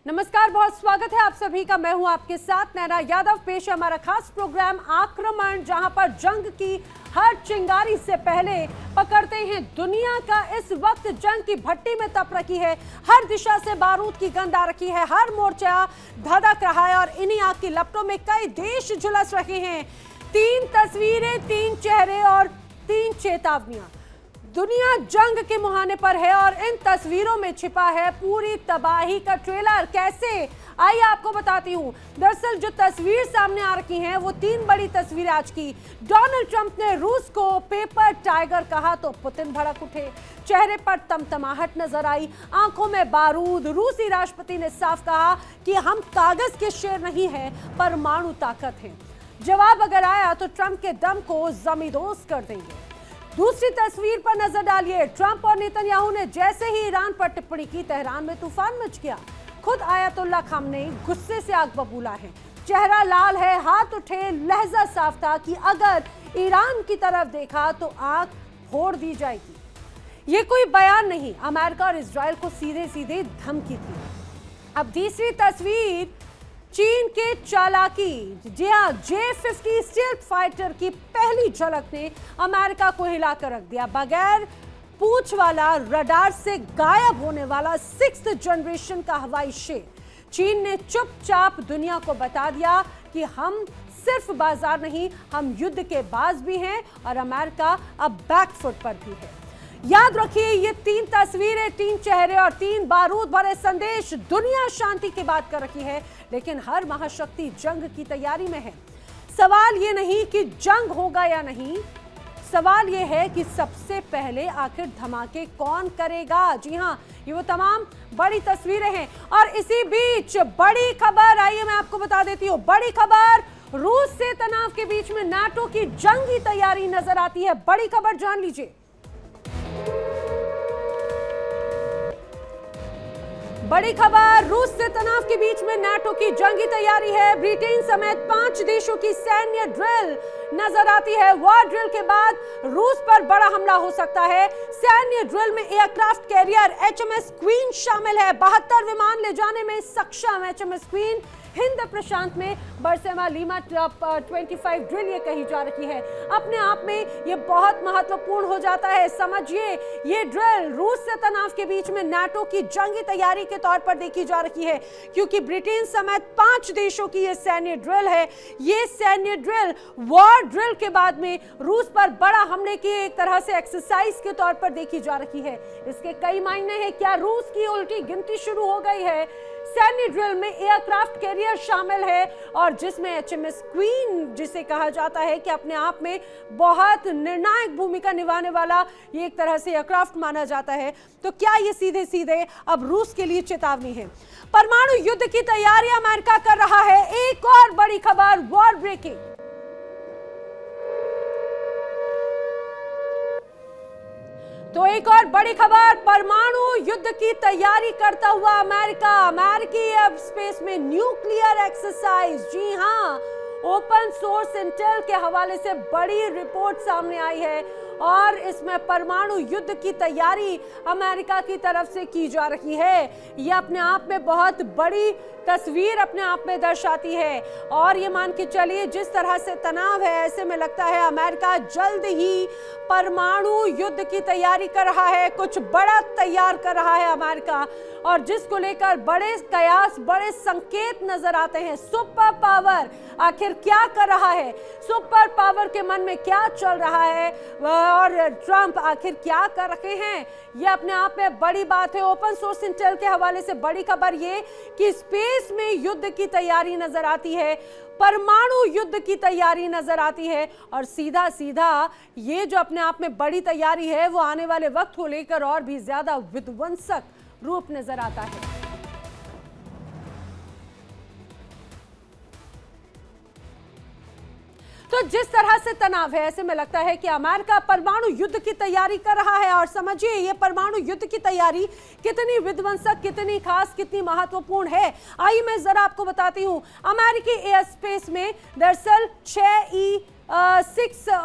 नमस्कार, बहुत स्वागत है आप सभी का। मैं हूं आपके साथ नैना यादव। पेश है हमारा खास प्रोग्राम आक्रमण, जहां पर जंग की हर चिंगारी से पहले पकड़ते हैं दुनिया का इस वक्त जंग की भट्टी में तप रखी है। हर दिशा से बारूद की गंध आ रखी है, हर मोर्चा धधक रहा है और इन्हीं आग की लपटों में कई देश झुलस रहे हैं। 3 तस्वीरें, 3 चेहरे और 3 चेतावनियां। दुनिया जंग के मुहाने पर है और इन तस्वीरों में छिपा है पूरी तबाही का ट्रेलर। कैसे, आइए आपको बताती हूँ। दरअसल जो तस्वीर सामने आ रखी हैं वो 3 बड़ी तस्वीरें आज की। डोनाल्ड ट्रंप ने रूस को पेपर टाइगर कहा तो पुतिन भड़क उठे, चेहरे पर तमतमाहट नजर आई, आंखों में बारूद। रूसी राष्ट्रपति ने साफ कहा कि हम कागज के शेर नहीं हैं, परमाणु ताकत हैं। जवाब अगर आया तो ट्रंप के दम को जमींदोज कर देंगे। दूसरी तस्वीर पर नजर डालिए। ट्रंप और नेतन्याहू ने जैसे ही ईरान पर टिप्पणी की, तेहरान में तूफान मच गया। खुद आयतुल्लाह खामनेई गुस्से से आग बबूला है, चेहरा लाल है, हाथ उठे, लहजा साफ था कि अगर ईरान की तरफ देखा तो आग फोड़ दी जाएगी। ये कोई बयान नहीं, अमेरिका और इजराइल को सीधे सीधे धमकी थी। अब तीसरी तस्वीर चीन के चालाकी, जी हाँ, J-50 स्टील्थ फाइटर की पहली झलक ने अमेरिका को हिलाकर रख दिया। बगैर पूंछ वाला, रडार से गायब होने वाला 6th जनरेशन का हवाई शेर चीन ने चुपचाप दुनिया को बता दिया कि हम सिर्फ बाजार नहीं, हम युद्ध के बाज भी हैं और अमेरिका अब बैकफुट पर भी है। याद रखिए, ये 3 तस्वीरें, 3 चेहरे और 3 बारूद भरे संदेश। दुनिया शांति की बात कर रही है, लेकिन हर महाशक्ति जंग की तैयारी में है। सवाल ये नहीं कि जंग होगा या नहीं, सवाल ये है कि सबसे पहले आखिर धमाके कौन करेगा। जी हाँ, ये वो तमाम बड़ी तस्वीरें हैं। और इसी बीच बड़ी खबर, आइए मैं आपको बता देती हूँ। बड़ी खबर, रूस से तनाव के बीच में नाटो की जंगी तैयारी नजर आती है। बड़ी खबर जान लीजिए। बड़ी खबर, रूस से तनाव के बीच में नाटो की जंगी तैयारी है। ब्रिटेन समेत 5 देशों की सैन्य ड्रिल नजर आती है। वॉर ड्रिल के बाद रूस पर बड़ा हमला हो सकता है। सैन्य ड्रिल में एयरक्राफ्ट कैरियर HMS क्वीन शामिल है। 72 विमान ले जाने में सक्षम HMS क्वीन हिंद प्रशांत में बरसेमा लीमा 25 ड्रिल ये कही जा रही है। अपने आप में ये बहुत महत्वपूर्ण हो जाता है। समझिए, ये ड्रिल रूस से तनाव के बीच में नाटो की जंगी तैयारी के तौर पर देखी जा रही है, क्योंकि ब्रिटेन समेत 5 देशों की ये सैन्य ड्रिल है। ये सैन्य ड्रिल वॉर ड्रिल के बाद में रूस पर बड़ा हमले की एक तरह से एक्सरसाइज के तौर पर देखी जा रही है। इसके कई मायने हैं। क्या रूस की उल्टी गिनती शुरू हो गई है? सैन्य ड्रिल में एयरक्राफ्ट कैरियर शामिल है और जिसमें HMS क्वीन, जिसे कहा जाता है कि अपने आप में बहुत निर्णायक भूमिका निभाने वाला ये एक तरह से एयरक्राफ्ट माना जाता है। तो क्या ये सीधे सीधे अब रूस के लिए चेतावनी है? परमाणु युद्ध की तैयारी अमेरिका कर रहा है। एक और बड़ी खबर, वॉर ब्रेकिंग। तो एक और बड़ी खबर, परमाणु युद्ध की तैयारी करता हुआ अमेरिका। अमेरिकी एयर स्पेस में न्यूक्लियर एक्सरसाइज। जी हां, ओपन सोर्स इंटेल के हवाले से बड़ी रिपोर्ट सामने आई है और इसमें परमाणु युद्ध की तैयारी अमेरिका की तरफ से की जा रही है। यह अपने आप में बहुत बड़ी तस्वीर अपने आप में दर्शाती है और ये मान के चलिए, जिस तरह से तनाव है, ऐसे में लगता है अमेरिका जल्द ही परमाणु युद्ध की तैयारी कर रहा है। कुछ बड़ा तैयार कर रहा है अमेरिका, और जिसको लेकर बड़े कयास, बड़े संकेत नजर आते हैं। सुपर पावर आखिर क्या कर रहा है? सुपर पावर के मन में क्या चल रहा है और ट्रंप आखिर क्या कर रहे हैं? ये अपने आप में बड़ी बात है। ओपन सोर्स इंटेल के हवाले से बड़ी खबर ये कि स्पेस में युद्ध की तैयारी नजर आती है, परमाणु युद्ध की तैयारी नजर आती है और सीधा सीधा ये जो अपने आप में बड़ी तैयारी है वो आने वाले वक्त को लेकर और भी ज्यादा विध्वंसक रूप नजर आता है। तो जिस तरह से तनाव है, ऐसे में लगता है कि अमेरिका परमाणु युद्ध की तैयारी कर रहा है। और समझिए, ये परमाणु युद्ध की तैयारी कितनी विध्वंसक, कितनी खास, कितनी महत्वपूर्ण है। आइए मैं जरा आपको बताती हूँ। अमेरिकी एयर स्पेस में दरअसल 6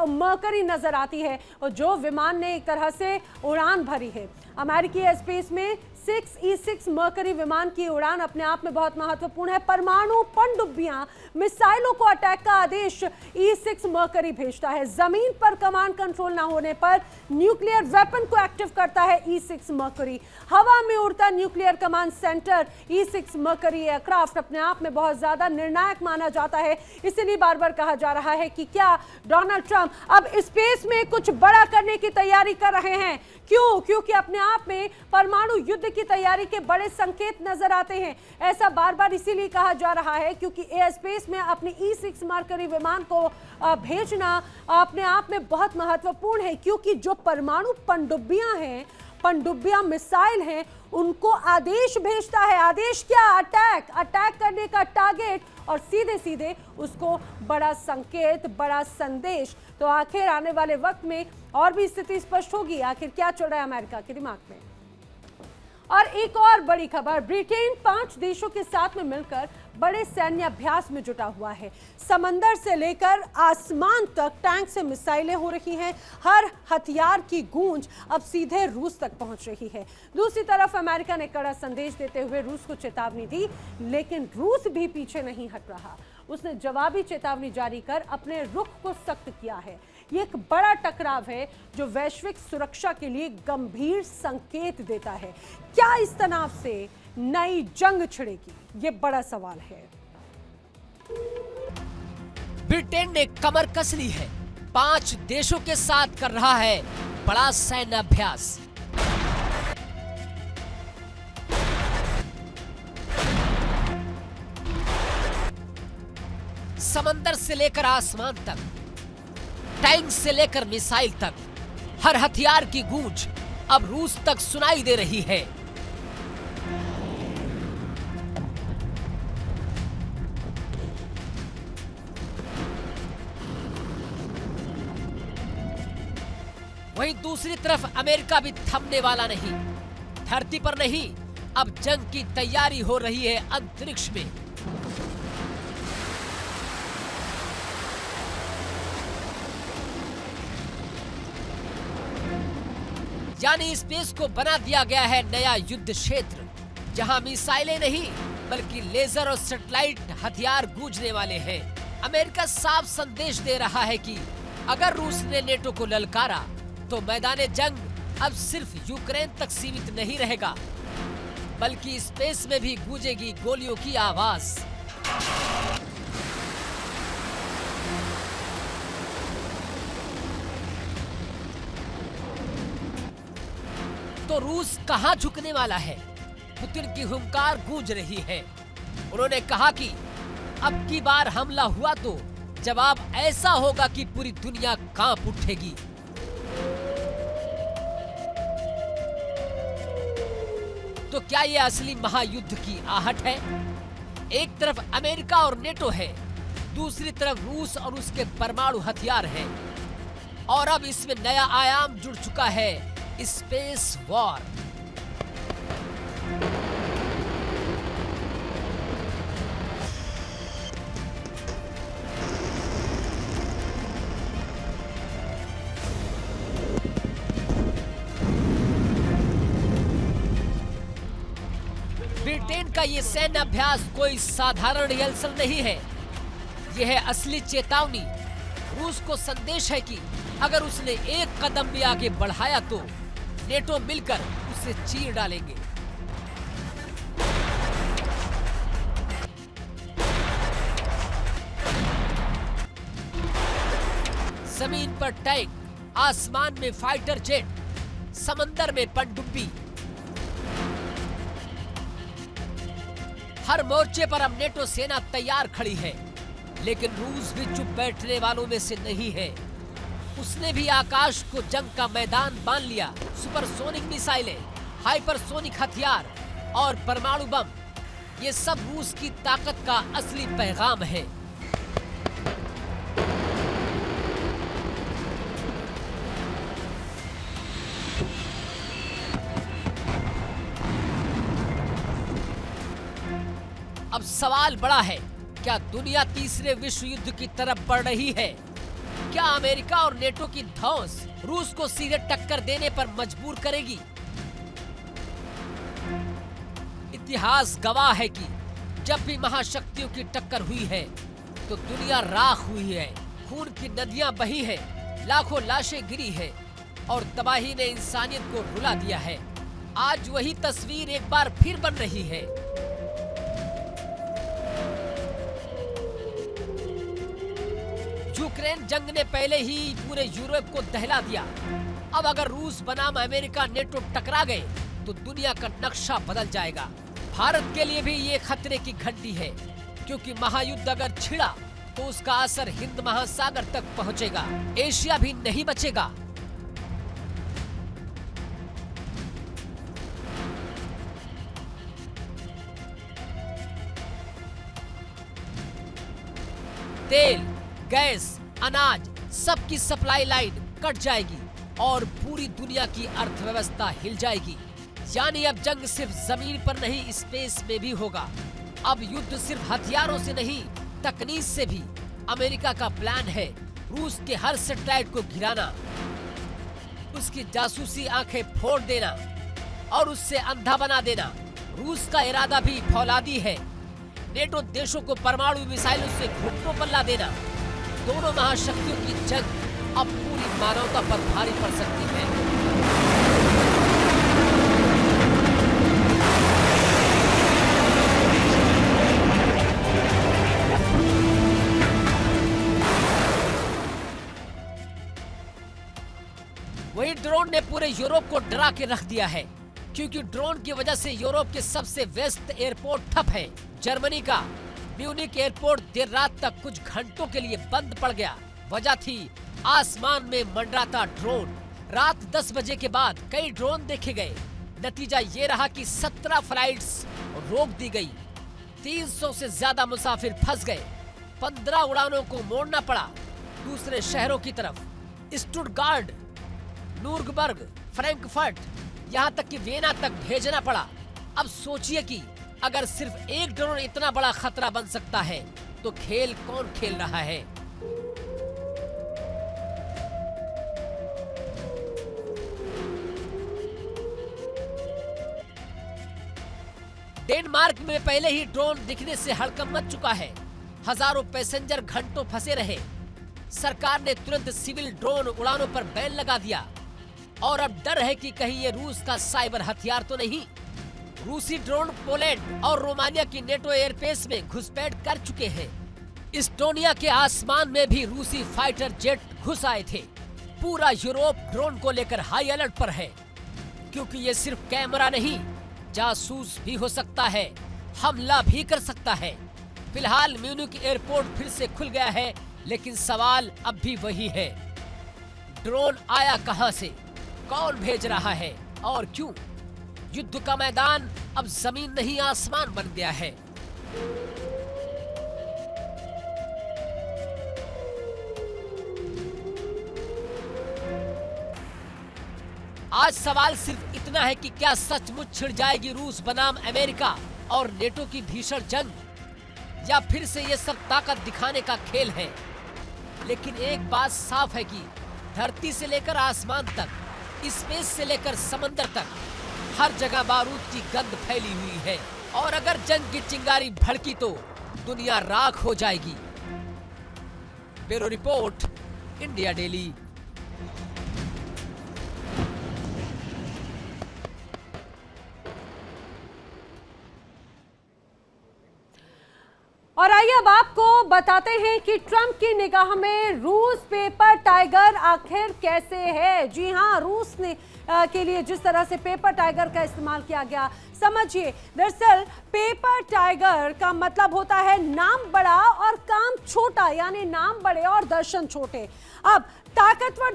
मर्करी नजर आती है और जो विमान ने एक तरह से उड़ान भरी है। अमेरिकी एयर स्पेस में E6 मर्करी विमान की उड़ान अपने आप में बहुत महत्वपूर्ण है। परमाणु पनडुब्बियां मिसाइलों को अटैक का आदेश E6 मर्करी भेजता है। जमीन पर कमांड कंट्रोल ना होने पर न्यूक्लियर वेपन को एक्टिव करता है E6 मर्करी। हवा में उड़ता nuclear command centre E6 mercury aircraft अपने आप में बहुत ज्यादा निर्णायक माना जाता है। इसीलिए बार बार कहा जा रहा है कि क्या डोनाल्ड ट्रंप अब स्पेस में कुछ बड़ा करने की तैयारी कर रहे हैं। क्योंकि अपने आप में परमाणु युद्ध की तैयारी के बड़े संकेत नजर आते हैं। ऐसा बार बार इसीलिए कहा जा रहा है क्योंकि एयर स्पेस में अपने E6 मर्करी विमान को भेजना अपने आप में बहुत महत्वपूर्ण है, क्योंकि जो परमाणु पनडुब्बियां मिसाइल हैं उनको आदेश भेजता है। आदेश क्या? अटैक करने का टारगेट, और सीधे सीधे उसको बड़ा संकेत, बड़ा संदेश। तो आखिर आने वाले वक्त में और भी स्थिति स्पष्ट होगी, आखिर क्या चल रहा है अमेरिका के दिमाग में। और एक और बड़ी खबर, ब्रिटेन 5 देशों के साथ में मिलकर बड़े सैन्य अभ्यास में जुटा हुआ है। समंदर से लेकर आसमान तक टैंक से मिसाइलें हो रही हैं। हर हथियार की गूंज अब सीधे रूस तक पहुंच रही है। दूसरी तरफ अमेरिका ने कड़ा संदेश देते हुए रूस को चेतावनी दी, लेकिन रूस भी पीछे नहीं हट रहा। उसने जवाबी चेतावनी जारी कर अपने रुख को सख्त किया है। ये एक बड़ा टकराव है जो वैश्विक सुरक्षा के लिए गंभीर संकेत देता है। क्या इस तनाव से नई जंग छिड़ेगी? ये बड़ा सवाल है। ब्रिटेन ने कमर कस ली है। 5 देशों के साथ कर रहा है बड़ा सैन्य अभ्यास। समंदर से लेकर आसमान तक, टैंक से लेकर मिसाइल तक, हर हथियार की गूंज अब रूस तक सुनाई दे रही है। वहीं दूसरी तरफ अमेरिका भी थमने वाला नहीं। धरती पर नहीं, अब जंग की तैयारी हो रही है अंतरिक्ष में। यानी स्पेस को बना दिया गया है नया युद्ध क्षेत्र, जहां मिसाइलें नहीं बल्कि लेजर और सैटेलाइट हथियार गूंजने वाले हैं। अमेरिका साफ संदेश दे रहा है कि अगर रूस ने नेटो को ललकारा तो मैदान जंग अब सिर्फ यूक्रेन तक सीमित नहीं रहेगा, बल्कि स्पेस में भी गूंजेगी गोलियों की आवाज। तो रूस कहां झुकने वाला है? पुतिन की हुंकार गूंज रही है। उन्होंने कहा कि अब की बार हमला हुआ तो जवाब ऐसा होगा कि पूरी दुनिया कांप उठेगी। तो क्या ये असली महायुद्ध की आहट है? एक तरफ अमेरिका और नेटो है, दूसरी तरफ रूस और उसके परमाणु हथियार हैं, और अब इसमें नया आयाम जुड़ चुका है, स्पेस वॉर। ब्रिटेन का ये सैन्य अभ्यास कोई साधारण रिहर्सल नहीं है। यह है असली चेतावनी। रूस को संदेश है कि अगर उसने एक कदम भी आगे बढ़ाया तो नेटो मिलकर उसे चीर डालेंगे। जमीन पर टैंक, आसमान में फाइटर जेट, समंदर में पनडुब्बी, हर मोर्चे पर अब नेटो सेना तैयार खड़ी है। लेकिन रूस भी चुप बैठने वालों में से नहीं है। उसने भी आकाश को जंग का मैदान मान लिया। सुपरसोनिक मिसाइलें, हाइपरसोनिक हथियार और परमाणु बम, ये सब रूस की ताकत का असली पैगाम है। अब सवाल बड़ा है, क्या दुनिया तीसरे विश्व युद्ध की तरफ बढ़ रही है? क्या अमेरिका और नेटो की धौंस रूस को सीधे टक्कर देने पर मजबूर करेगी? इतिहास गवाह है कि जब भी महाशक्तियों की टक्कर हुई है तो दुनिया राख हुई है, खून की नदियां बही हैं, लाखों लाशें गिरी हैं और तबाही ने इंसानियत को रुला दिया है। आज वही तस्वीर एक बार फिर बन रही है। यूक्रेन जंग ने पहले ही पूरे यूरोप को दहला दिया। अब अगर रूस बनाम अमेरिका नेटो टकरा गए तो दुनिया का नक्शा बदल जाएगा। भारत के लिए भी ये खतरे की घंटी है, क्योंकि महायुद्ध अगर छिड़ा तो उसका असर हिंद महासागर तक पहुंचेगा। एशिया भी नहीं बचेगा। तेल, गैस, अनाज सबकी सप्लाई लाइन कट जाएगी और पूरी दुनिया की अर्थव्यवस्था हिल जाएगी। यानी अब जंग सिर्फ जमीन पर नहीं, स्पेस में भी होगा। अब युद्ध सिर्फ हथियारों से नहीं, तकनीक से भी। अमेरिका का प्लान है रूस के हर सैटेलाइट को गिराना, उसकी जासूसी आंखें फोड़ देना और उससे अंधा बना देना। रूस का इरादा भी फौलादी है, नेटो देशों को परमाणु मिसाइलों से घुटनों पर ला देना। दोनों महाशक्तियों की जंग अब पूरी मानवता पर भारी पड़ सकती है। वही ड्रोन ने पूरे यूरोप को डरा के रख दिया है, क्योंकि ड्रोन की वजह से यूरोप के सबसे व्यस्त एयरपोर्ट ठप हैं। जर्मनी का म्यूनिक एयरपोर्ट देर रात तक कुछ घंटों के लिए बंद पड़ गया। वजह थी आसमान में मंडराता ड्रोन। रात 10 बजे के बाद कई ड्रोन देखे गए। नतीजा ये रहा कि 17 फ्लाइट्स रोक दी गई, 300 से ज्यादा मुसाफिर फंस गए, 15 उड़ानों को मोड़ना पड़ा दूसरे शहरों की तरफ। स्टुटगार्ट, नूरबर्ग, फ्रैंकफर्ट, यहाँ तक कि वियना तक भेजना पड़ा। अब सोचिए कि अगर सिर्फ एक ड्रोन इतना बड़ा खतरा बन सकता है तो खेल कौन खेल रहा है। डेनमार्क में पहले ही ड्रोन दिखने से हड़कंप मच चुका है। हजारों पैसेंजर घंटों फंसे रहे। सरकार ने तुरंत सिविल ड्रोन उड़ानों पर बैन लगा दिया और अब डर है कि कहीं ये रूस का साइबर हथियार तो नहीं। रूसी ड्रोन पोलैंड और रोमानिया की नेटो एयरबेस में घुसपैठ कर चुके हैं। इस्टोनिया के आसमान में भी रूसी फाइटर जेट घुस आए थे। पूरा यूरोप ड्रोन को लेकर हाई अलर्ट पर है, क्योंकि ये सिर्फ कैमरा नहीं, जासूस भी हो सकता है, हमला भी कर सकता है। फिलहाल म्यूनिक एयरपोर्ट फिर से खुल गया है, लेकिन सवाल अब भी वही है, ड्रोन आया कहां से, कौन भेज रहा है और क्यों? युद्ध का मैदान अब जमीन नहीं आसमान बन गया है। आज सवाल सिर्फ इतना है कि क्या सचमुच छिड़ जाएगी रूस बनाम अमेरिका और नेटो की भीषण जंग, या फिर से ये सब ताकत दिखाने का खेल है। लेकिन एक बात साफ है कि धरती से लेकर आसमान तक, स्पेस से लेकर समंदर तक, हर जगह बारूद की गंध फैली हुई है और अगर जंग की चिंगारी भड़की तो दुनिया राख हो जाएगी। Bureau report, India daily. और आइए अब आपको बताते हैं कि ट्रंप की निगाह में रूस पेपर टाइगर आखिर कैसे है। जी हां, रूस ने के लिए जिस तरह से पेपर टाइगर का इस्तेमाल किया गया, समझिए। दरअसल पेपर टाइगर का मतलब होता है नाम बड़ा और काम छोटा, यानी नाम बड़े और दर्शन छोटे। अब ताकतवर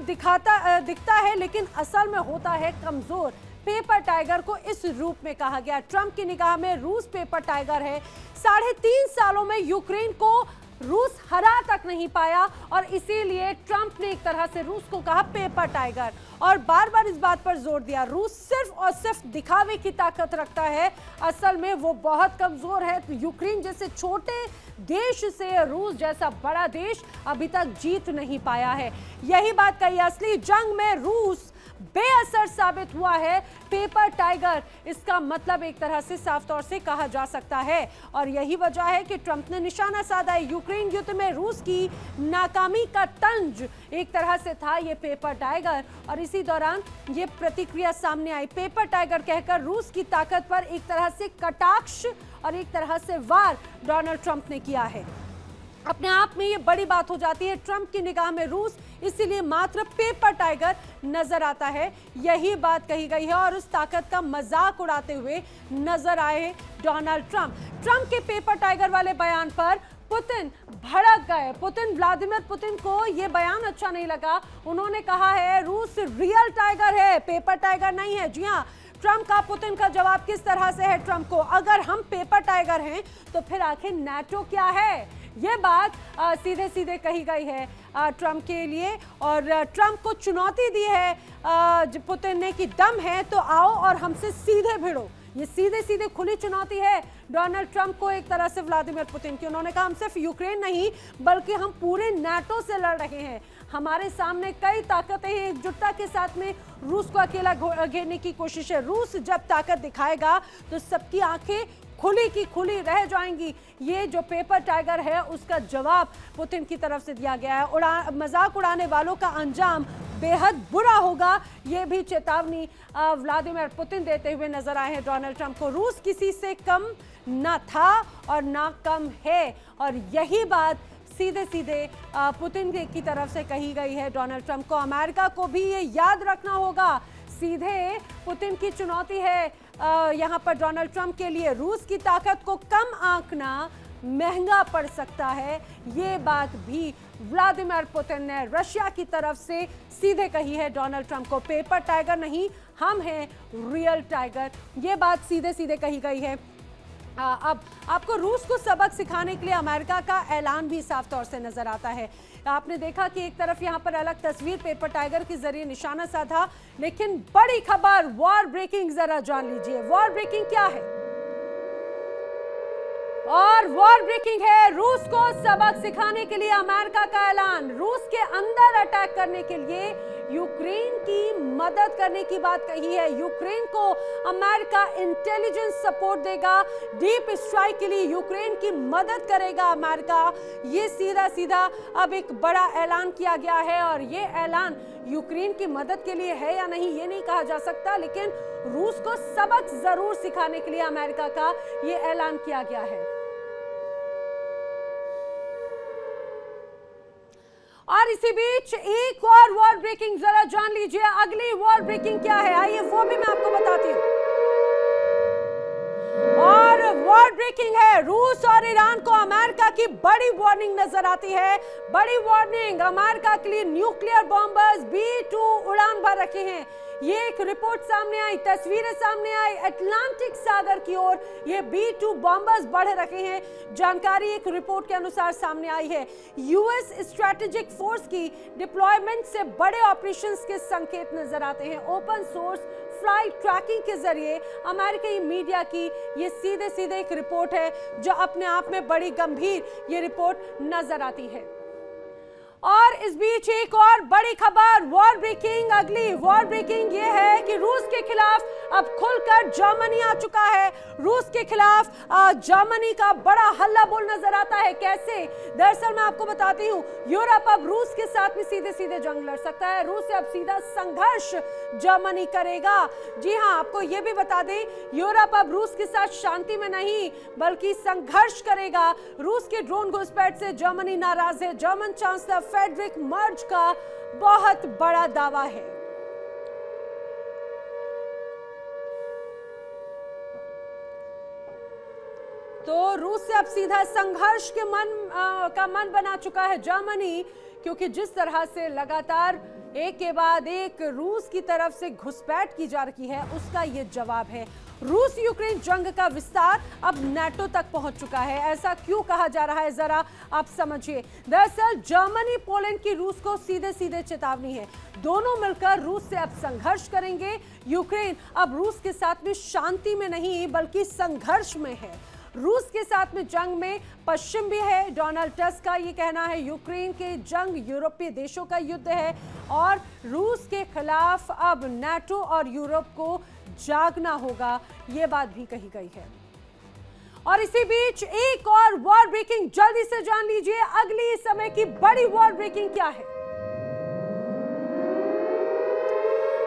दिखता है लेकिन असल में होता है कमजोर। पेपर टाइगर को इस रूप में कहा गया। ट्रंप की निगाह में रूस पेपर टाइगर है। 3.5 सालों में यूक्रेन को रूस हरा तक नहीं पाया और इसीलिए ट्रंप ने एक तरह से रूस को कहा पेपर टाइगर और बार बार इस बात पर जोर दिया, रूस सिर्फ और सिर्फ दिखावे की ताकत रखता है, असल में वो बहुत कमजोर है। तो यूक्रेन जैसे छोटे देश से रूस जैसा बड़ा देश अभी तक जीत नहीं पाया है। यही बात कही, असली जंग में रूस बेअसर साबित हुआ है पेपर टाइगर। इसका मतलब एक तरह से साफ तौर से कहा जा सकता है और यही वजह है कि ट्रंप ने निशाना साधा है। यूक्रेन युद्ध में रूस की नाकामी का तंज एक तरह से था ये पेपर टाइगर और इसी दौरान ये प्रतिक्रिया सामने आई। पेपर टाइगर कहकर रूस की ताकत पर एक तरह से कटाक्ष और एक तरह से वार डोनाल्ड ट्रंप ने किया है। अपने आप में ये बड़ी बात हो जाती है ट्रंप की निगाह में रूस इसीलिए मात्र पेपर टाइगर नजर आता है, यही बात कही गई है और उस ताकत का मजाक उड़ाते हुए नजर आए डोनाल्ड ट्रंप। ट्रंप के पेपर टाइगर वाले बयान पर पुतिन भड़क गए। व्लादिमीर पुतिन को यह बयान अच्छा नहीं लगा। उन्होंने कहा है रूस रियल टाइगर है, पेपर टाइगर नहीं है। जी हाँ, ट्रंप का पुतिन का जवाब किस तरह से है ट्रंप को, अगर हम पेपर टाइगर हैं तो फिर आखिर नाटो क्या है। ये बात सीधे सीधे कही गई है ट्रंप के लिए और ट्रंप को चुनौती दी है पुतिन ने कि दम है तो आओ और हमसे सीधे भिड़ो। ये सीधे सीधे खुली चुनौती है डोनाल्ड ट्रंप को एक तरह से व्लादिमीर पुतिन की। उन्होंने कहा हम सिर्फ यूक्रेन नहीं बल्कि हम पूरे नाटो से लड़ रहे हैं, हमारे सामने कई ताकतें हैं, एकजुटता के साथ में रूस को अकेला घेरने की कोशिश है। रूस जब ताकत दिखाएगा तो सबकी आंखें खुली की खुली रह जाएंगी। ये जो पेपर टाइगर है उसका जवाब पुतिन की तरफ से दिया गया है। मजाक उड़ाने वालों का अंजाम बेहद बुरा होगा, ये भी चेतावनी व्लादिमीर पुतिन देते हुए नजर आए हैं डोनाल्ड ट्रंप को। रूस किसी से कम ना था और ना कम है और यही बात सीधे सीधे पुतिन की तरफ से कही गई है डोनाल्ड ट्रंप को। अमेरिका को भी ये याद रखना होगा, सीधे पुतिन की चुनौती है यहाँ पर डोनाल्ड ट्रंप के लिए। रूस की ताकत को कम आंकना महंगा पड़ सकता है, ये बात भी व्लादिमीर पुतिन ने रशिया की तरफ से सीधे कही है डोनाल्ड ट्रंप को। पेपर टाइगर नहीं, हम हैं रियल टाइगर, ये बात सीधे सीधे कही गई है। अब आपको रूस को सबक सिखाने के लिए अमेरिका का ऐलान भी साफ तौर से नजर आता है। आपने देखा कि एक तरफ यहां पर अलग तस्वीर पेपर टाइगर के जरिए निशाना साधा, लेकिन बड़ी खबर वॉर ब्रेकिंग जरा जान लीजिए। वॉर ब्रेकिंग क्या है? और वॉर ब्रेकिंग है रूस को सबक सिखाने के लिए अमेरिका का ऐलान। रूस के अंदर अटैक करने के लिए यूक्रेन की मदद करने की बात कही है। यूक्रेन को अमेरिका इंटेलिजेंस सपोर्ट देगा, डीप स्ट्राइक के लिए यूक्रेन की मदद करेगा अमेरिका। ये सीधा सीधा अब एक बड़ा ऐलान किया गया है और ये ऐलान यूक्रेन की मदद के लिए है या नहीं ये नहीं कहा जा सकता, लेकिन रूस को सबक जरूर सिखाने के लिए अमेरिका का ये ऐलान किया गया है। और इसी बीच एक और वॉर ब्रेकिंग जरा जान लीजिए। अगली वॉर ब्रेकिंग क्या है आइए वो भी मैं आपको बताती हूँ। और वॉर ब्रेकिंग है रूस और ईरान को अमेरिका की बड़ी वार्निंग नजर आती है। बड़ी वार्निंग, अमेरिका के लिए न्यूक्लियर बॉम्बर्स B-2 उड़ान भर रखे हैं। ये एक रिपोर्ट सामने आई, तस्वीरें सामने आई, अटलांटिक सागर की ओर ये B-2 बॉम्बर्स बढ़ रखे हैं। जानकारी एक रिपोर्ट के अनुसार सामने आई है। यूएस स्ट्रैटेजिक फोर्स की डिप्लॉयमेंट से बड़े ऑपरेशंस के संकेत नजर आते हैं। ओपन सोर्स फ्लाइट ट्रैकिंग के जरिए अमेरिकी मीडिया की ये सीधे सीधे एक रिपोर्ट है जो अपने आप में बड़ी गंभीर ये रिपोर्ट नजर आती है। और इस बीच एक और बड़ी खबर वॉर ब्रेकिंग, अगली वॉर ब्रेकिंग ये है कि रूस के खिलाफ अब खुलकर जर्मनी आ चुका है। रूस के खिलाफ जर्मनी का बड़ा हल्ला बोल नजर आता है। कैसे? दरअसल मैं आपको बताती हूँ, यूरोप अब रूस के साथ में सीधे सीधे जंग लड़ सकता है। रूस से अब सीधा संघर्ष जर्मनी करेगा। जी हाँ, आपको ये भी बता दें, यूरोप अब रूस के साथ शांति में नहीं बल्कि संघर्ष करेगा। रूस के ड्रोन घुसपैठ से जर्मनी नाराज है। जर्मन चांसलर फ्रेडरिक मर्ज का बहुत बड़ा दावा है। तो रूस से अब सीधा संघर्ष के मन बना चुका है जर्मनी, क्योंकि जिस तरह से लगातार एक के बाद एक रूस की तरफ से घुसपैठ की जा रही है उसका ये जवाब है। रूस यूक्रेन जंग का विस्तार अब नाटो तक पहुंच चुका है। ऐसा क्यों कहा जा रहा है जरा आप समझिए। दरअसल जर्मनी पोलैंड की रूस को सीधे सीधे चेतावनी है, दोनों मिलकर रूस से अब संघर्ष करेंगे। यूक्रेन अब रूस के साथ में शांति में नहीं बल्कि संघर्ष में है। रूस के साथ में जंग में पश्चिम भी है। डोनाल्ड टस्क का ये कहना है यूक्रेन के जंग यूरोपीय देशों का युद्ध है और रूस के खिलाफ अब नाटो और यूरोप को जागना होगा, ये बात भी कही गई है। और इसी बीच एक और वॉर ब्रेकिंग, जल्दी से जान लीजिए अगली समय की बड़ी वॉर ब्रेकिंग क्या है।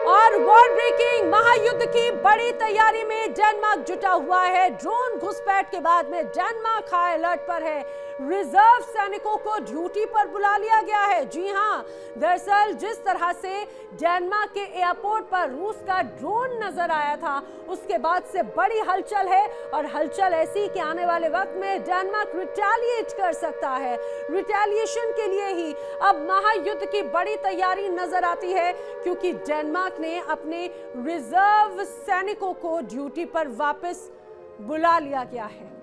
और वॉर ब्रेकिंग, महायुद्ध की बड़ी तैयारी में डेनमार्क जुटा हुआ है। ड्रोन घुसपैठ के बाद में डेनमार्क हाई अलर्ट पर है। रिजर्व सैनिकों को ड्यूटी पर बुला लिया गया है। जी हां, दरअसल जिस तरह से डेनमार्क के एयरपोर्ट पर रूस का ड्रोन नजर आया था, उसके बाद से बड़ी हलचल है और हलचल ऐसी कि आने वाले वक्त में डेनमार्क रिटेलिएट कर सकता है। रिटेलिएशन के लिए ही अब महायुद्ध की बड़ी तैयारी नजर आती है, क्योंकि डेनमार्क ने अपने रिजर्व सैनिकों को ड्यूटी पर वापस बुला लिया गया है।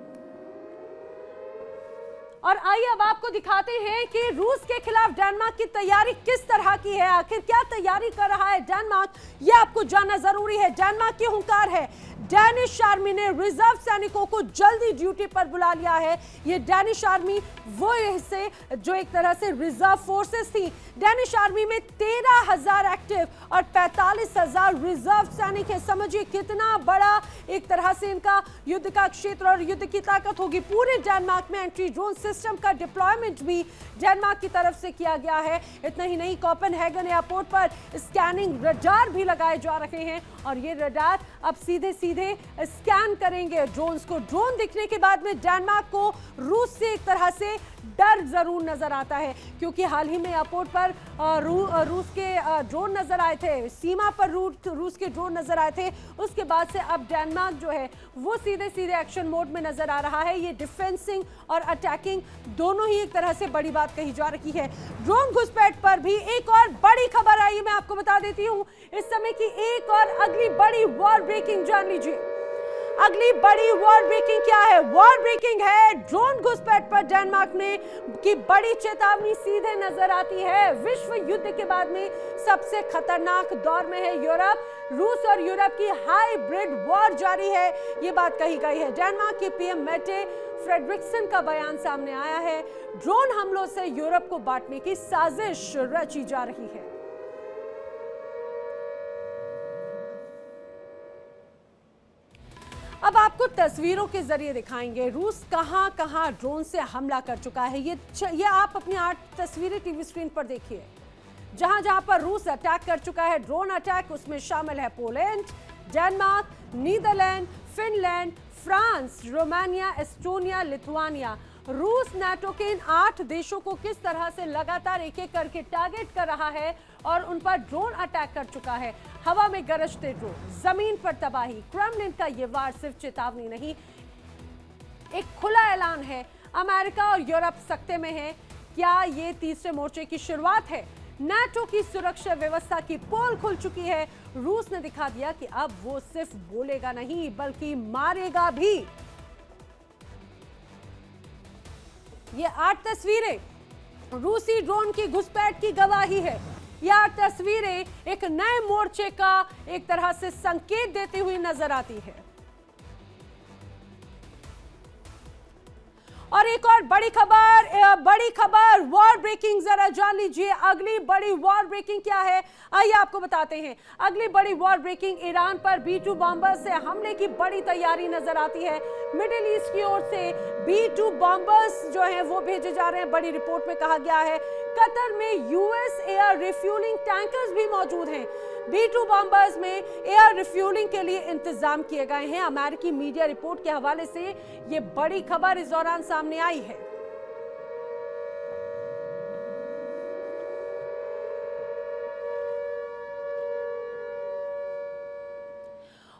और आइए अब आपको दिखाते हैं कि रूस के खिलाफ डेनमार्क की तैयारी किस तरह की है। आखिर क्या तैयारी कर रहा है डेनमार्क, यह आपको जानना जरूरी है। डेनमार्क की हुंकार है, डेनिश आर्मी ने रिजर्व सैनिकों को जल्दी ड्यूटी पर बुला लिया है। ये डेनिश आर्मी वो हिस्से जो एक तरह से रिजर्व फोर्सेस थी। डेनिश आर्मी में 13,000 एक्टिव और 45,000 रिजर्व सैनिक है। समझिए कितना बड़ा एक तरह से इनका युद्ध का क्षेत्र और युद्ध की ताकत होगी। पूरे डेनमार्क में एंटी ड्रोन सिस्टम का डिप्लॉयमेंट भी डेनमार्क की तरफ से किया गया है। इतना ही नहीं, कोपेनहेगन एयरपोर्ट पर स्कैनिंग रडार भी लगाए जा रहे हैं और ये रडार अब सीधे स्कैन करेंगे ड्रोन्स को। ड्रोन दिखने के बाद में डेनमार्क को रूस से एक तरह से डर जरूर नजर आता है, क्योंकि हाल ही में एयरपोर्ट पर रूस के ड्रोन नजर आए थे, सीमा पर रूस के ड्रोन नजर आए थे। उसके बाद से अब डेनमार्क जो है वो सीधे एक्शन मोड में नजर आ रहा है। ये डिफेंसिंग और अटैकिंग दोनों ही एक तरह से बड़ी बात कही जा रही है। ड्रोन घुसपैठ पर भी एक और बड़ी खबर आई, मैं आपको बता देती हूं इस समय की एक और अगली बड़ी वॉर ब्रेकिंग जान लीजिए। अगली बड़ी वॉर ब्रेकिंग क्या है? वॉर ब्रेकिंग है ड्रोन घुसपैठ पर डेनमार्क ने की बड़ी चेतावनी सीधे नजर आती है। विश्व युद्ध के बाद में सबसे खतरनाक दौर में है यूरोप। रूस और यूरोप की हाइब्रिड वॉर जारी है, ये बात कही गई है। डेनमार्क के पीएम मेटे फ्रेडरिक्सन का बयान सामने आया है। ड्रोन हमलों से यूरोप को बांटने की साजिश रची जा रही है। अब आपको तस्वीरों के जरिए दिखाएंगे रूस कहां कहां ड्रोन से हमला कर चुका है। ये आप अपनी 8 तस्वीरें टीवी स्क्रीन पर देखिए। जहां जहां पर रूस अटैक कर चुका है, ड्रोन अटैक, उसमें शामिल है Poland, Denmark, Netherlands, Finland, France, Romania, Estonia, Lithuania. रूस नाटो के इन 8 देशों को किस तरह से लगातार एक एक करके टारगेट कर रहा है और उन पर ड्रोन अटैक कर चुका है। हवा में गरजते ड्रोन, जमीन पर तबाही। क्रेमलिन का ये वार सिर्फ चेतावनी नहीं, एक खुला ऐलान है। अमेरिका और यूरोप सकते में है। क्या ये तीसरे मोर्चे की शुरुआत है? नाटो की सुरक्षा व्यवस्था की पोल खुल चुकी है। रूस ने दिखा दिया कि अब वो सिर्फ बोलेगा नहीं बल्कि मारेगा भी। ये 8 तस्वीरें रूसी ड्रोन की घुसपैठ की गवाही है। ये 8 तस्वीरें एक नए मोर्चे का एक तरह से संकेत देती हुई नजर आती है। और एक और बड़ी खबर वॉर ब्रेकिंग, जरा जान लीजिए अगली बड़ी वॉर ब्रेकिंग क्या है। आइए आपको बताते हैं। अगली बड़ी वॉर ब्रेकिंग, ईरान पर B-2 बॉम्बर से हमले की बड़ी तैयारी नजर आती है। मिडिल ईस्ट की ओर से B-2 बॉम्बर्स जो हैं वो भेजे जा रहे हैं। बड़ी रिपोर्ट में कहा गया है कतर में यूएस एयर रिफ्यूलिंग टैंकर्स भी मौजूद हैं। B-2 बॉम्बर्स में एयर रिफ्यूलिंग के लिए इंतजाम किए गए हैं। अमेरिकी मीडिया रिपोर्ट के हवाले से ये बड़ी खबर इस दौरान सामने आई है।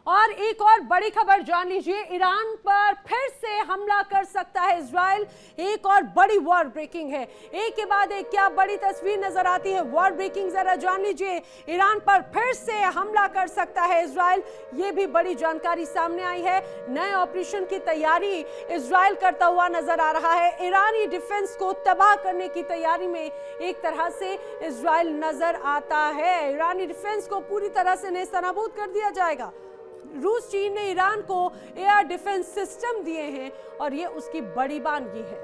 और एक और बड़ी खबर जान लीजिए, ईरान पर फिर से हमला कर सकता है इजराइल। एक और बड़ी वॉर ब्रेकिंग है। एक के बाद एक क्या बड़ी तस्वीर नजर आती है। वॉर ब्रेकिंग जरा जान लीजिए, ईरान पर फिर से हमला कर सकता है इजराइल। ये भी बड़ी जानकारी सामने आई है। नए ऑपरेशन की तैयारी इजराइल करता हुआ नजर आ रहा है। ईरानी डिफेंस को तबाह करने की तैयारी में एक तरह से इजराइल नजर आता है। ईरानी डिफेंस को पूरी तरह से नेस्तनाबूद कर दिया जाएगा। रूस चीन ने ईरान को एयर डिफेंस सिस्टम दिए हैं और ये उसकी बड़ी बानगी है।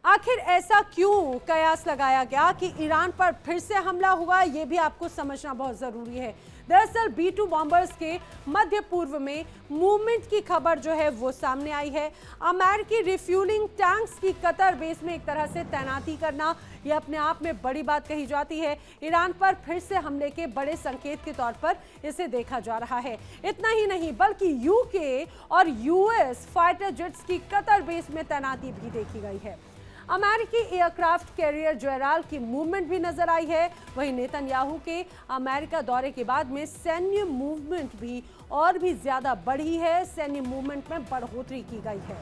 आखिर ऐसा क्यों कयास लगाया गया कि ईरान पर फिर से हमला हुआ, ये भी आपको समझना बहुत जरूरी है। दरअसल B-2 बॉम्बर्स के मध्य पूर्व में मूवमेंट की खबर जो है वो सामने आई है। अमेरिकी रिफ्यूलिंग टैंक्स की कतर बेस में एक तरह से तैनाती करना, यह अपने आप में बड़ी बात कही जाती है। ईरान पर फिर से हमले के बड़े संकेत के तौर पर इसे देखा जा रहा है। इतना ही नहीं बल्कि यूके और यूएस फाइटर जेट्स की कतर बेस में तैनाती भी देखी गई है। अमेरिकी एयरक्राफ्ट कैरियर जयराल की मूवमेंट भी नजर आई है। वहीं नेतन्याहू के अमेरिका दौरे के बाद में सैन्य मूवमेंट भी और भी ज्यादा बढ़ी है। सैन्य मूवमेंट में बढ़ोतरी की गई है।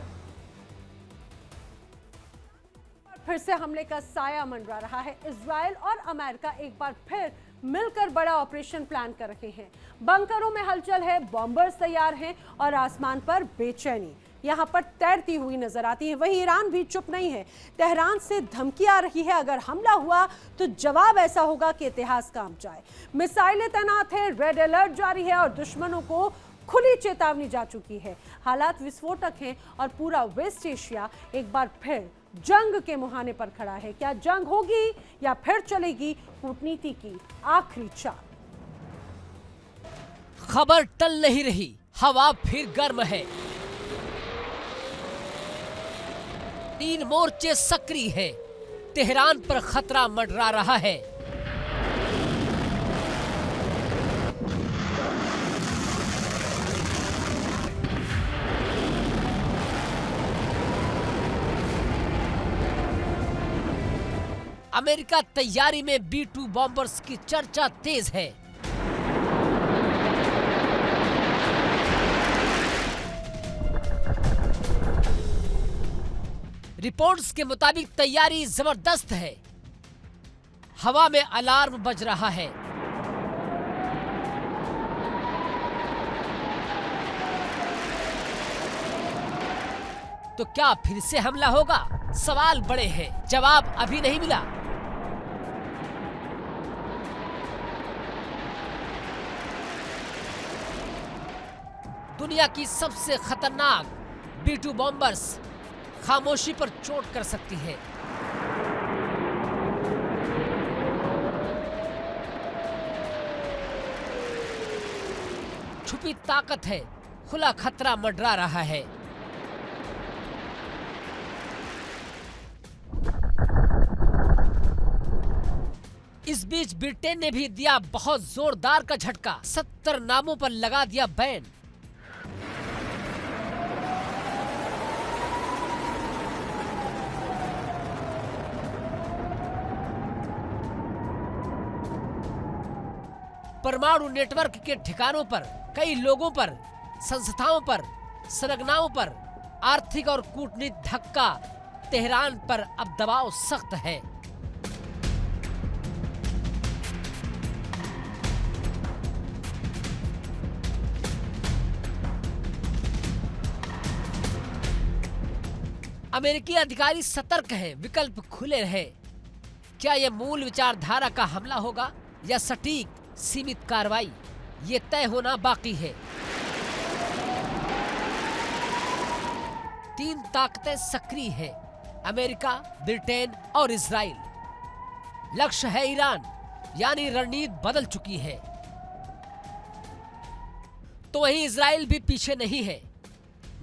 फिर से हमले का साया मंडरा रहा है। इजराइल और अमेरिका एक बार फिर मिलकर बड़ा ऑपरेशन प्लान कर रहे हैं। बंकरों में हलचल है, बॉम्बर्स तैयार हैं और आसमान पर बेचैनी यहां पर तैरती हुई नजर आती है। वहीं ईरान भी चुप नहीं है। तेहरान से धमकी आ रही है, अगर हमला हुआ तो जवाब ऐसा होगा कि इतिहास कांप जाए। मिसाइलें तैनात है, रेड अलर्ट जारी है और दुश्मनों को खुली चेतावनी जा चुकी है। हालात विस्फोटक हैं और पूरा वेस्ट एशिया एक बार फिर जंग के मुहाने पर खड़ा है। क्या जंग होगी या फिर चलेगी कूटनीति की आखिरी चाल? खबर टल नहीं रही, हवा फिर गर्म है। 3 मोर्चे सक्रिय हैं। तेहरान पर खतरा मंडरा रहा है। अमेरिका तैयारी में B-2 बॉम्बर्स की चर्चा तेज है। रिपोर्ट्स के मुताबिक तैयारी जबरदस्त है। हवा में अलार्म बज रहा है। तो क्या फिर से हमला होगा? सवाल बड़े हैं, जवाब अभी नहीं मिला। दुनिया की सबसे खतरनाक B-2 बॉम्बर्स खामोशी पर चोट कर सकती है। छुपी ताकत है, खुला खतरा मंडरा रहा है। इस बीच ब्रिटेन ने भी दिया बहुत जोरदार का झटका। 70 नामों पर लगा दिया बैन। परमाणु नेटवर्क के ठिकानों पर, कई लोगों पर, संस्थाओं पर, संरचनाओं पर आर्थिक और कूटनीतिक धक्का। तेहरान पर अब दबाव सख्त है। अमेरिकी अधिकारी सतर्क हैं, विकल्प खुले रहे। क्या यह मूल विचारधारा का हमला होगा या सटीक सीमित कार्रवाई, ये तय होना बाकी है। 3 ताकतें सक्रिय हैं, अमेरिका, ब्रिटेन और इजराइल। लक्ष्य है ईरान, यानी रणनीति बदल चुकी है। तो वहीं इजराइल भी पीछे नहीं है।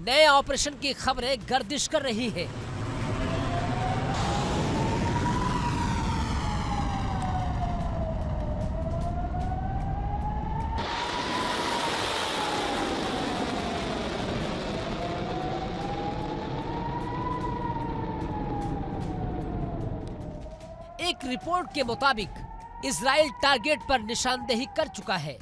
नए ऑपरेशन की खबरें गर्दिश कर रही है। एक रिपोर्ट के मुताबिक इजराइल टारगेट पर निशानदेही कर चुका है।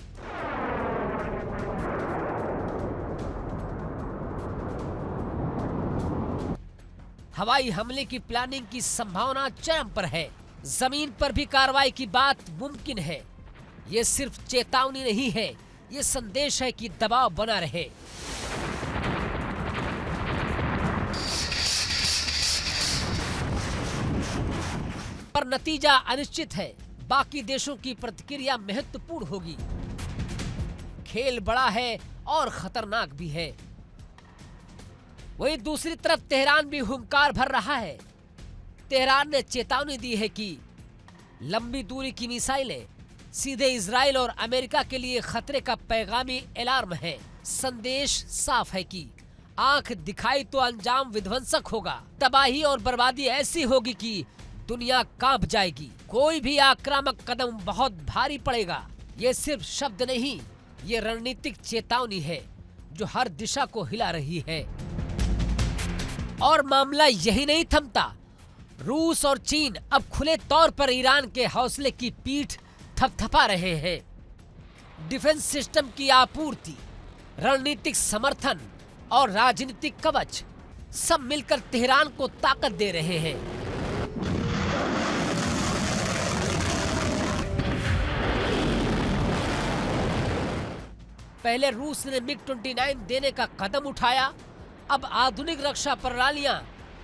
हवाई हमले की प्लानिंग की संभावना चरम पर है। जमीन पर भी कार्रवाई की बात मुमकिन है। ये सिर्फ चेतावनी नहीं है, ये संदेश है कि दबाव बना रहे। पर नतीजा अनिश्चित है। बाकी देशों की प्रतिक्रिया महत्वपूर्ण होगी। खेल बड़ा है और खतरनाक भी है। वहीं दूसरी तरफ तेहरान भी हुंकार भर रहा है। तेहरान ने चेतावनी दी है कि लंबी दूरी की मिसाइलें सीधे इजराइल और अमेरिका के लिए खतरे का पैगामी अलार्म है। संदेश साफ है कि आंख दिखाई तो अंजाम विध्वंसक होगा। तबाही और बर्बादी ऐसी होगी कि दुनिया कांप जाएगी। कोई भी आक्रामक कदम बहुत भारी पड़ेगा। ये सिर्फ शब्द नहीं, ये रणनीतिक चेतावनी है जो हर दिशा को हिला रही है। और मामला यही नहीं थमता। रूस और चीन अब खुले तौर पर ईरान के हौसले की पीठ थपथपा रहे हैं। डिफेंस सिस्टम की आपूर्ति, रणनीतिक समर्थन और राजनीतिक कवच सब मिलकर तेहरान को ताकत दे रहे हैं। पहले रूस ने MiG-29 देने का कदम उठाया। अब आधुनिक रक्षा प्रणालियां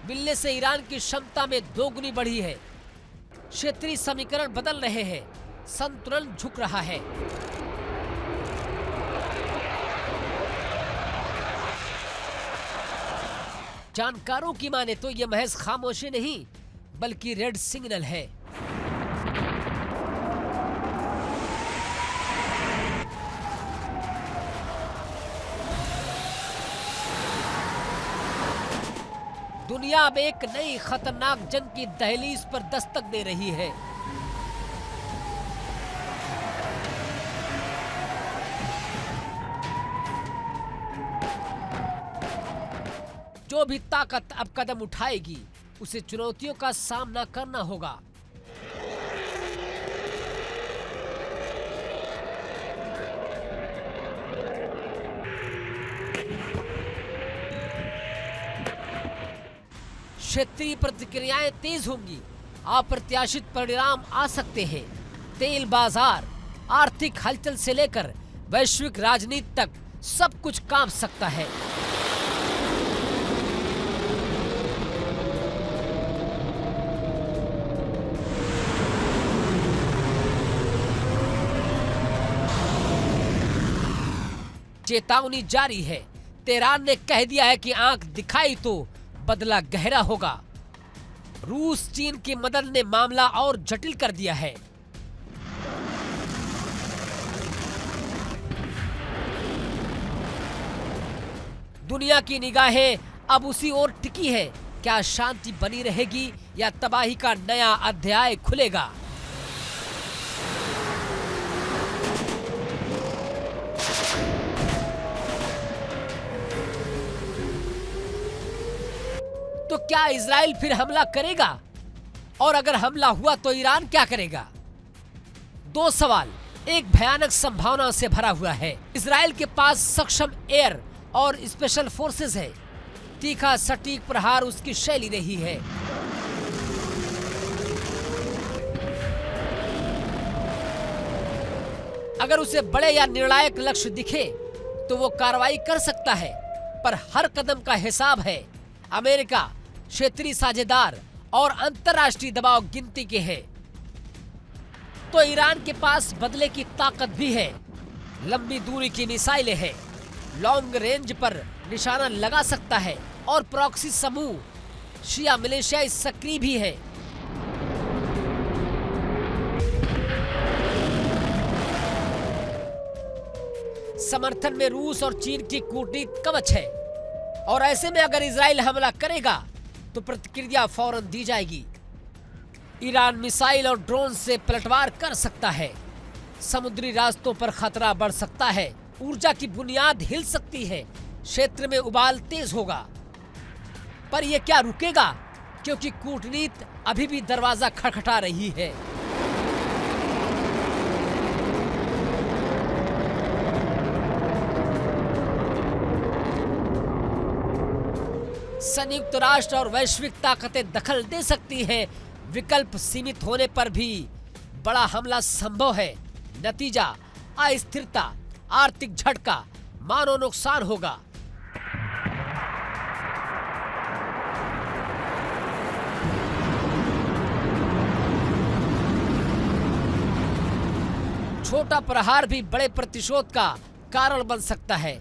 मिलने से ईरान की क्षमता में दोगुनी बढ़ी है। क्षेत्रीय समीकरण बदल रहे हैं, संतुलन झुक रहा है। जानकारों की माने तो यह महज खामोशी नहीं बल्कि रेड सिग्नल है। दुनिया अब एक नई खतरनाक जंग की दहलीज पर दस्तक दे रही है। जो भी ताकत अब कदम उठाएगी उसे चुनौतियों का सामना करना होगा। क्षेत्रीय प्रतिक्रियाएं तेज होंगी, अप्रत्याशित परिणाम आ सकते हैं। तेल बाजार, आर्थिक हलचल से लेकर वैश्विक राजनीति तक सब कुछ कांप सकता है। चेतावनी जारी है। तेहरान ने कह दिया है कि आंख दिखाई तो बदला गहरा होगा। रूस चीन की मदद ने मामला और जटिल कर दिया है। दुनिया की निगाहें अब उसी ओर टिकी है। क्या शांति बनी रहेगी या तबाही का नया अध्याय खुलेगा? तो क्या इजराइल फिर हमला करेगा? और अगर हमला हुआ तो ईरान क्या करेगा? दो सवाल एक भयानक संभावना से भरा हुआ है। इजराइल के पास सक्षम एयर और स्पेशल फोर्सेस है। तीखा सटीक प्रहार उसकी शैली रही है। अगर उसे बड़े या निर्णायक लक्ष्य दिखे तो वो कार्रवाई कर सकता है, पर हर कदम का हिसाब है। अमेरिका, क्षेत्रीय साझेदार और अंतर्राष्ट्रीय दबाव गिनती के हैं। तो ईरान के पास बदले की ताकत भी है। लंबी दूरी की मिसाइलें हैं, लॉन्ग रेंज पर निशाना लगा सकता है और प्रॉक्सी समूह शिया मिलिशिया सक्रिय भी है। समर्थन में रूस और चीन की कूटनीति कवच है। और ऐसे में अगर इजराइल हमला करेगा तो प्रतिक्रिया फौरन दी जाएगी। ईरान मिसाइल और ड्रोन से पलटवार कर सकता है। समुद्री रास्तों पर खतरा बढ़ सकता है। ऊर्जा की बुनियाद हिल सकती है। क्षेत्र में उबाल तेज होगा। पर यह क्या रुकेगा? क्योंकि कूटनीति अभी भी दरवाजा खटखटा रही है। संयुक्त राष्ट्र और वैश्विक ताकतें दखल दे सकती हैं। विकल्प सीमित होने पर भी बड़ा हमला संभव है। नतीजा अस्थिरता, आर्थिक झटका, मानव नुकसान होगा। छोटा प्रहार भी बड़े प्रतिशोध का कारण बन सकता है।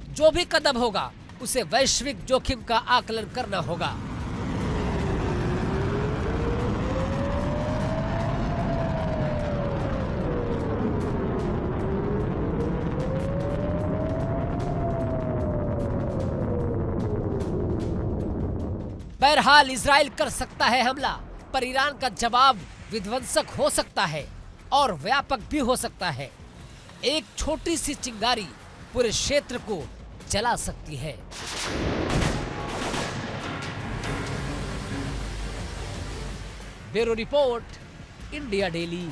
जो भी कदम होगा उसे वैश्विक जोखिम का आकलन करना होगा। बहरहाल इजराइल कर सकता है हमला, पर ईरान का जवाब विध्वंसक हो सकता है और व्यापक भी हो सकता है। एक छोटी सी चिंगारी पूरे क्षेत्र को जला सकती है। Bureau report, India daily.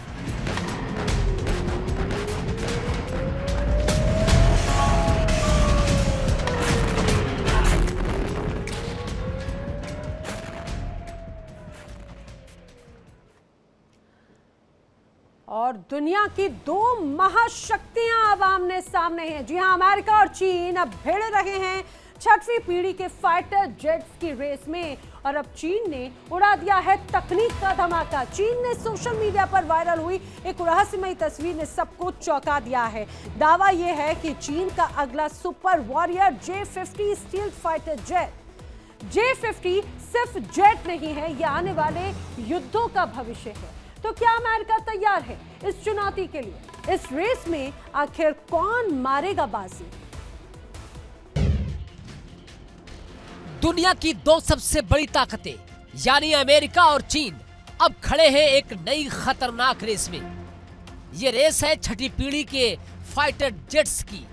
और दुनिया की दो महाशक्तियां अब आमने सामने हैं। जी हां, अमेरिका और चीन अब भिड़ रहे हैं 6वीं पीढ़ी के फाइटर जेट्स की रेस में। और अब चीन ने उड़ा दिया है तकनीक का धमाका। चीन ने सोशल मीडिया पर वायरल हुई एक रहस्यमयी तस्वीर ने सबको चौंका दिया है। दावा यह है कि चीन का अगला super warrior J-50 stealth fighter jet. J-50 सिर्फ जेट नहीं है, यह आने वाले युद्धों का भविष्य है। तो क्या अमेरिका तैयार है इस चुनौती के लिए? इस रेस में आखिर कौन मारेगा बाजी? दुनिया की दो सबसे बड़ी ताकतें यानी अमेरिका और चीन अब खड़े हैं एक नई खतरनाक रेस में। ये रेस है 6ठी पीढ़ी के फाइटर जेट्स की।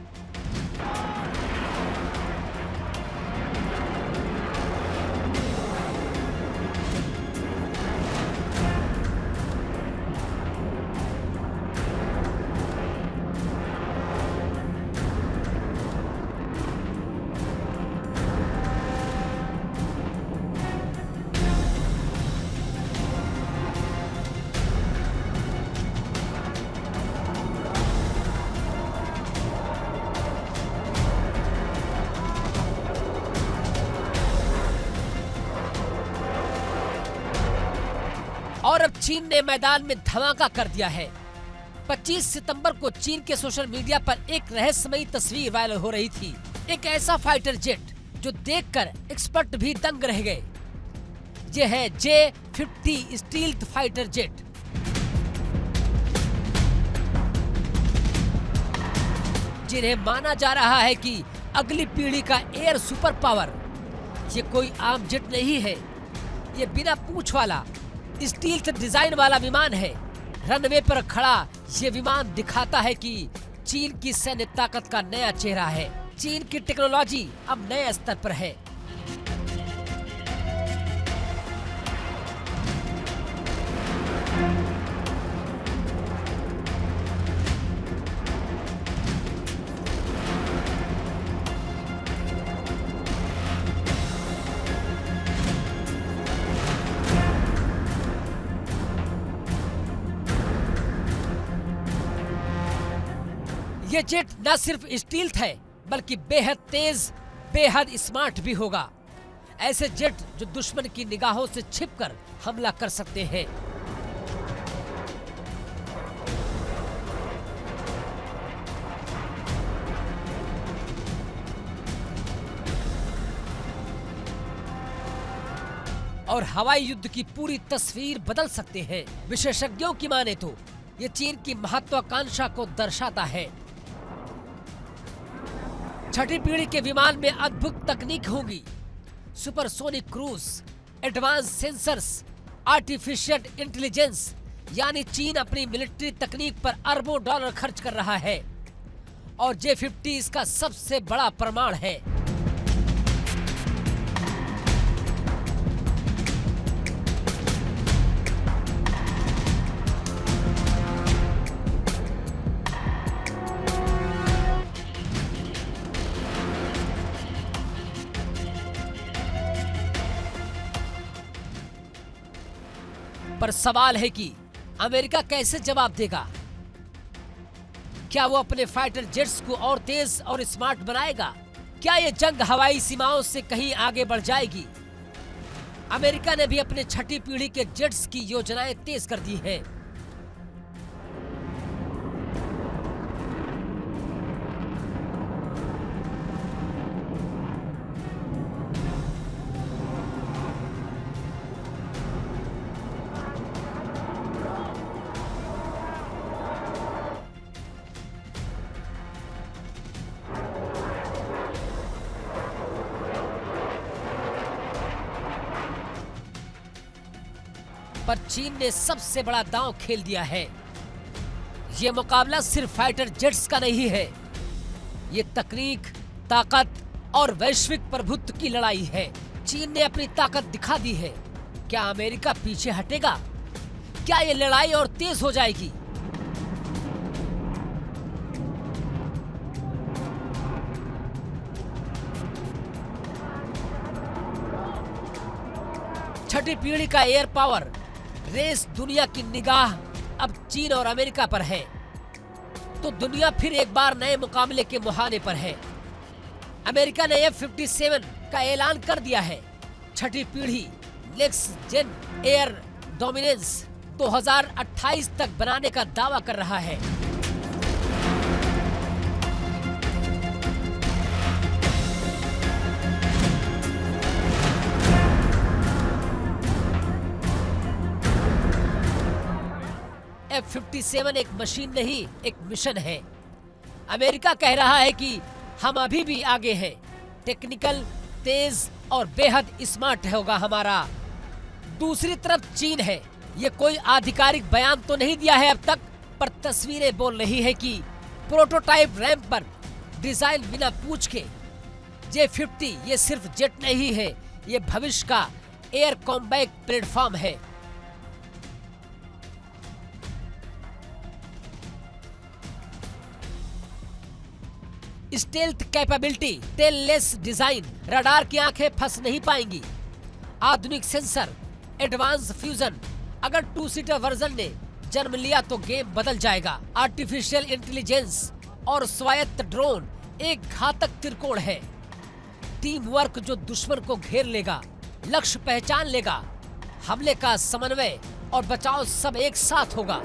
और अब चीन ने मैदान में धमाका कर दिया है। 25 सितंबर को चीन के सोशल मीडिया पर एक रहस्यमयी तस्वीर वायरल हो रही थी। एक ऐसा फाइटर जेट जो देखकर एक्सपर्ट भी दंग रह गए। यह है J-50 स्टील्थ फाइटर जेट। जिन्हें माना जा रहा है कि अगली पीढ़ी का एयर सुपर पावर। ये कोई आम जेट नहीं है, ये बिना पूंछ वाला स्टील डिजाइन वाला विमान है। रनवे पर खड़ा ये विमान दिखाता है कि चीन की सैन्य ताकत का नया चेहरा है। चीन की टेक्नोलॉजी अब नए स्तर पर है। ये जेट न सिर्फ स्टील्थ है बल्कि बेहद तेज, बेहद स्मार्ट भी होगा। ऐसे जेट जो दुश्मन की निगाहों से छिपकर हमला कर सकते हैं। और हवाई युद्ध की पूरी तस्वीर बदल सकते हैं। विशेषज्ञों की माने तो ये चीन की महत्वाकांक्षा को दर्शाता है। 6ठी पीढ़ी के विमान में अद्भुत तकनीक होगी। Supersonic cruise, advance sensors, artificial intelligence, यानी चीन अपनी मिलिट्री तकनीक पर अरबों डॉलर खर्च कर रहा है और J-50 इसका सबसे बड़ा प्रमाण है। पर सवाल है कि अमेरिका कैसे जवाब देगा? क्या वो अपने फाइटर जेट्स को और तेज और स्मार्ट बनाएगा? क्या ये जंग हवाई सीमाओं से कहीं आगे बढ़ जाएगी? अमेरिका ने भी अपने 6ठी पीढ़ी के जेट्स की योजनाएं तेज कर दी हैं। पर चीन ने सबसे बड़ा दांव खेल दिया है। ये मुकाबला सिर्फ फाइटर जेट्स का नहीं है, ये तकनीक, ताकत और वैश्विक प्रभुत्व की लड़ाई है। चीन ने अपनी ताकत दिखा दी है। क्या अमेरिका पीछे हटेगा? क्या ये लड़ाई और तेज हो जाएगी? छठी पीढ़ी का एयर पावर रेस, दुनिया की निगाह अब चीन और अमेरिका पर है, तो दुनिया फिर एक बार नए मुकाबले के मुहाने पर है। अमेरिका ने F-57 का ऐलान कर दिया है। छठी पीढ़ी नेक्स्ट जेन एयर डोमिनेंस 2028 तक बनाने का दावा कर रहा है। F-57 एक मशीन नहीं, एक मिशन है। अमेरिका कह रहा है कि हम अभी भी आगे हैं, टेक्निकल, तेज और बेहद स्मार्ट होगा हमारा। दूसरी तरफ चीन है। ये कोई आधिकारिक बयान तो नहीं दिया है अब तक, पर तस्वीरें बोल रही है कि प्रोटोटाइप रैंप पर डिजाइन बिना पूछ के J-50 ये सिर्फ जेट नहीं है, ये भविष्य का एयर कॉम्बैट प्लेटफॉर्म है। Stealth capability, tailless design, radar की आंखें फंस नहीं पाएंगी। आधुनिक सेंसर, एडवांस फ्यूजन। अगर 2 सीटर वर्जन ने जन्म लिया तो गेम बदल जाएगा। आर्टिफिशियल इंटेलिजेंस और स्वायत्त ड्रोन एक घातक त्रिकोण है। टीम वर्क जो दुश्मन को घेर लेगा, लक्ष्य पहचान लेगा, हमले का समन्वय और बचाव सब एक साथ होगा।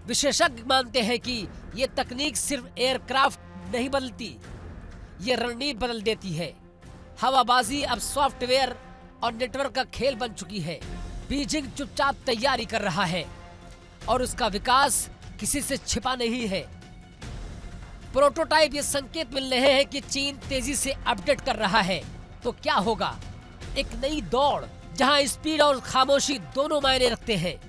विशेषज्ञ मानते हैं कि ये तकनीक सिर्फ एयरक्राफ्ट नहीं बदलती, ये रणनीति बदल देती है। हवाबाजी अब सॉफ्टवेयर और नेटवर्क का खेल बन चुकी है। बीजिंग चुपचाप तैयारी कर रहा है और उसका विकास किसी से छिपा नहीं है। प्रोटोटाइप ये संकेत मिल रहे हैं कि चीन तेजी से अपडेट कर रहा है। तो क्या होगा? एक नई दौड़ जहां स्पीड और खामोशी दोनों मायने रखते हैं।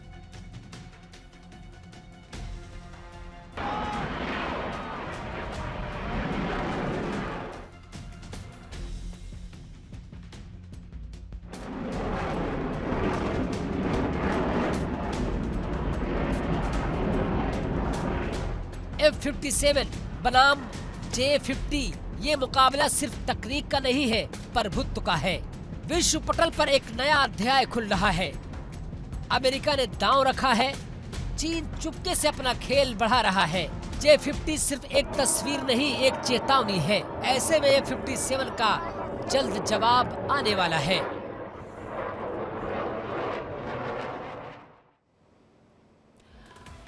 F-57 बनाम J-50 ये मुकाबला सिर्फ तकनीक का नहीं है, प्रभुत्व का है। विश्व पटल पर एक नया अध्याय खुल रहा है। अमेरिका ने दांव रखा है, चीन चुपके से अपना खेल बढ़ा रहा है। J-50 सिर्फ एक तस्वीर नहीं, एक चेतावनी है। ऐसे में F-57 का जल्द जवाब आने वाला है।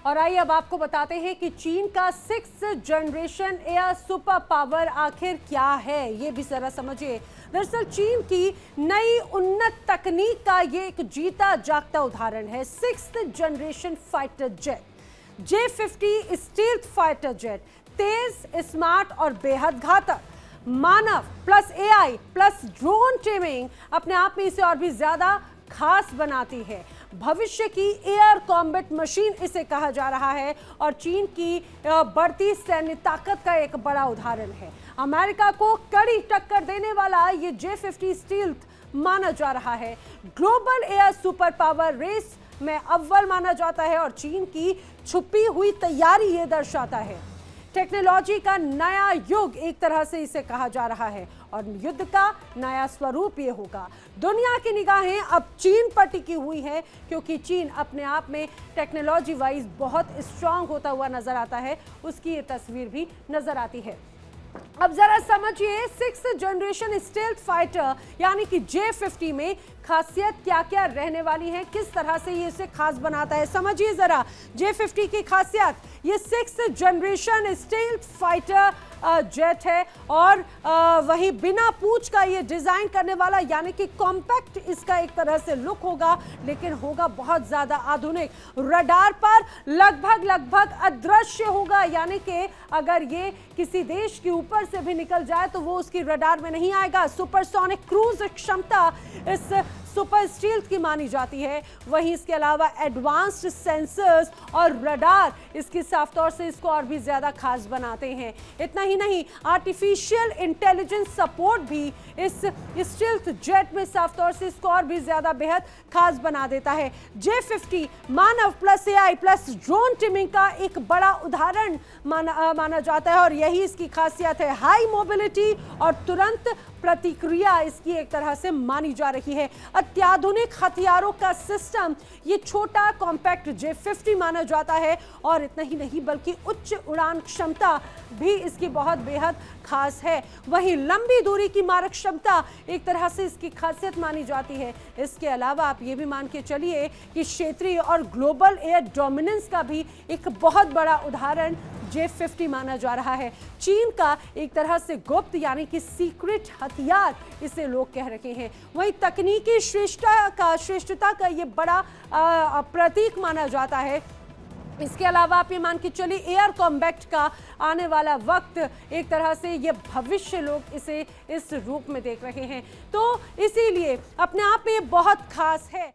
और आइए अब आपको बताते हैं कि चीन का 6th generation air super power आखिर क्या है, ये भी जरा समझिए। दरअसल चीन की नई उन्नत तकनीक का ये एक जीता जागता उदाहरण है। 6th generation fighter jet J-50 stealth fighter jet, तेज, स्मार्ट और बेहद घातक। मानव plus AI plus drone teaming अपने आप में इसे और भी ज्यादा खास बनाती है। भविष्य की एयर कॉम्बैट मशीन इसे कहा जा रहा है और चीन की बढ़ती सैन्य ताकत का एक बड़ा उदाहरण है। अमेरिका को कड़ी टक्कर देने वाला ये J-50 स्टील्थ माना जा रहा है। Global air super power race में अव्वल माना जाता है और चीन की छुपी हुई तैयारी ये दर्शाता है। टेक्नोलॉजी का नया युग एक तरह से इसे कहा जा रहा है और युद्ध का नया स्वरूप ये होगा। दुनिया की निगाहें अब चीन पर टिकी हुई है क्योंकि चीन अपने आप में टेक्नोलॉजी वाइज बहुत स्ट्रांग होता हुआ नजर आता है, उसकी ये तस्वीर भी नजर आती है। अब जरा समझिए 6th जनरेशन स्टेल्थ फाइटर यानी कि J-50 में खासियत क्या क्या रहने वाली है, किस तरह से ये इसे खास बनाता है। समझिए जरा J-50 की खासियत। ये 6th generation stealth fighter jet है और वही बिना पूंछ का ये डिजाइन करने वाला, यानी कि कॉम्पैक्ट इसका एक तरह से लुक होगा, लेकिन होगा बहुत ज्यादा आधुनिक। रडार पर लगभग अदृश्य होगा, यानी कि अगर ये किसी देश के ऊपर से भी निकल जाए तो वो उसकी रडार में नहीं आएगा। सुपरसोनिक क्रूज क्षमता इस सुपर स्टील्थ की मानी जाती है। वहीं इसके अलावा एडवांस्ड सेंसर्स और रडार इसकी साफ तौर से इसको और भी ज्यादा खास बनाते हैं। इतना ही नहीं, आर्टिफिशियल इंटेलिजेंस सपोर्ट भी इस स्टील्थ जेट में साफ तौर से इसको और भी ज्यादा बेहद खास बना देता है। J-50 मानव plus AI plus drone teaming का एक बड़ा उदाहरण माना जाता है और यही इसकी खासियत है। हाई मोबिलिटी और तुरंत प्रतिक्रिया इसकी एक तरह से मानी जा रही है। अत्याधुनिक हथियारों का सिस्टम ये छोटा कॉम्पैक्ट J-50 माना जाता है और इतना ही नहीं बल्कि उच्च उड़ान क्षमता भी इसकी बहुत बेहद खास है। वहीं लंबी दूरी की मारक क्षमता एक तरह से इसकी खासियत मानी जाती है। इसके अलावा आप ये भी मान के चलिए कि क्षेत्रीय और ग्लोबल एयर डोमिनेंस का भी एक बहुत बड़ा उदाहरण J-50 माना जा रहा है। चीन का एक तरह से गुप्त यानी कि सीक्रेट हथियार इसे लोग कह रहे हैं। वहीं तकनीकी श्रेष्ठता का ये बड़ा प्रतीक माना जाता है। इसके अलावा आप ये मान के चलिए एयर कॉम्बैट का आने वाला वक्त एक तरह से ये भविष्य लोग इसे इस रूप में देख रहे हैं, तो इसीलिए अपने आप में ये बहुत खास है।